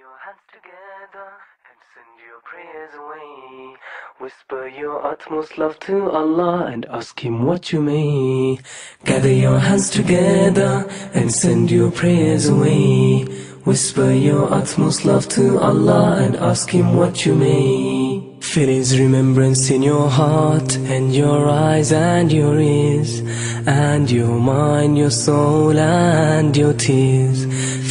your hands together and send your prayers away. Whisper your utmost love to Allah and ask Him what you may. Gather your hands together and send your prayers away. Whisper your utmost love to Allah and ask Him what you may. Feel His remembrance in your heart and your eyes and your ears, and your mind, your soul and your tears.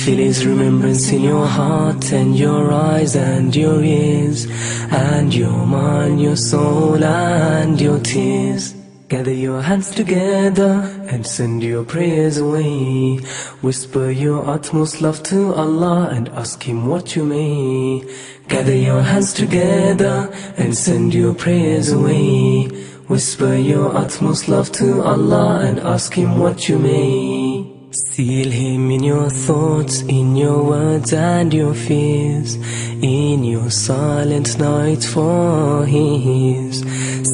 Feel His remembrance in your heart and your eyes and your ears, and your mind, your soul and your tears. Gather your hands together and send your prayers away. Whisper your utmost love to Allah and ask Him what you may. Gather your hands together and send your prayers away. Whisper your utmost love to Allah and ask Him what you may. Seal Him in your thoughts, in your words and your fears, in your silent nights, for He hears.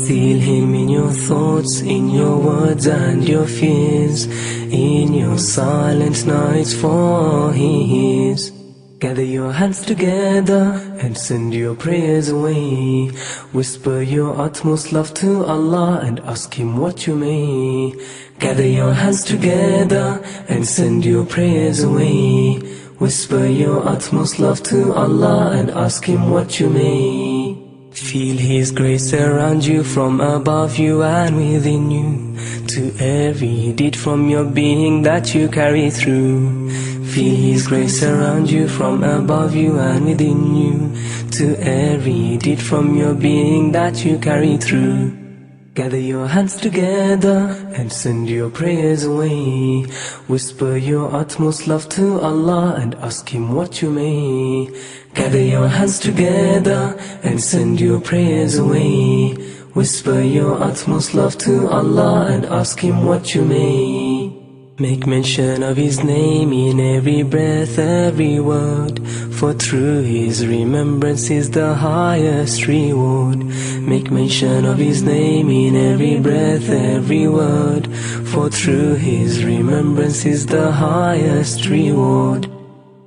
Seal Him in your thoughts, in your words and your fears, in your silent nights, for He hears. Gather your hands together and send your prayers away. Whisper your utmost love to Allah and ask Him what you may. Gather your hands together and send your prayers away. Whisper your utmost love to Allah and ask Him what you may. Feel His grace around you, from above you and within you, to every deed from your being that you carry through. Feel His grace around you, from above you and within you, to every deed from your being that you carry through. Gather your hands together and send your prayers away. Whisper your utmost love to Allah and ask Him what you may. Gather your hands together and send your prayers away. Whisper your utmost love to Allah and ask Him what you may. Make mention of His name in every breath, every word, for through His remembrance is the highest reward. Make mention of His name in every breath, every word, for through His remembrance is the highest reward.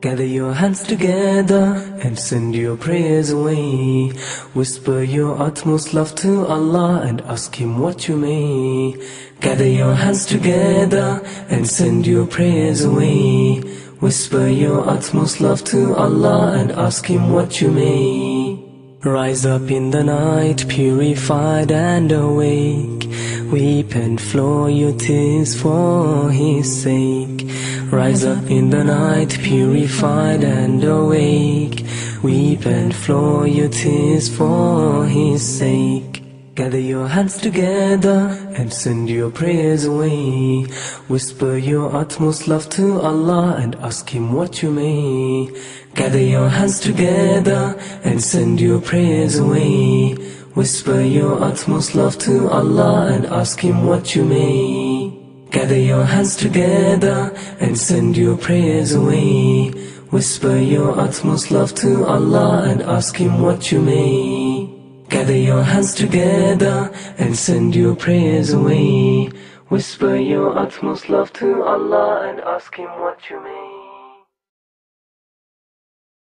Gather your hands together and send your prayers away. Whisper your utmost love to Allah and ask Him what you may. Gather your hands together and send your prayers away. Whisper your utmost love to Allah and ask Him what you may. Rise up in the night, purified and awake. Weep and flow your tears for His sake. Rise up in the night, purified and awake. Weep and flow your tears for His sake. Gather your hands together and send your prayers away. Whisper your utmost love to Allah and ask Him what you may. Gather your hands together and send your prayers away. Whisper your utmost love to Allah and ask Him what you may. Gather your hands together and send your prayers away. Whisper your utmost love to Allah and ask Him what you may. Gather your hands together and send your prayers away. Whisper your utmost love to Allah and ask Him what you may.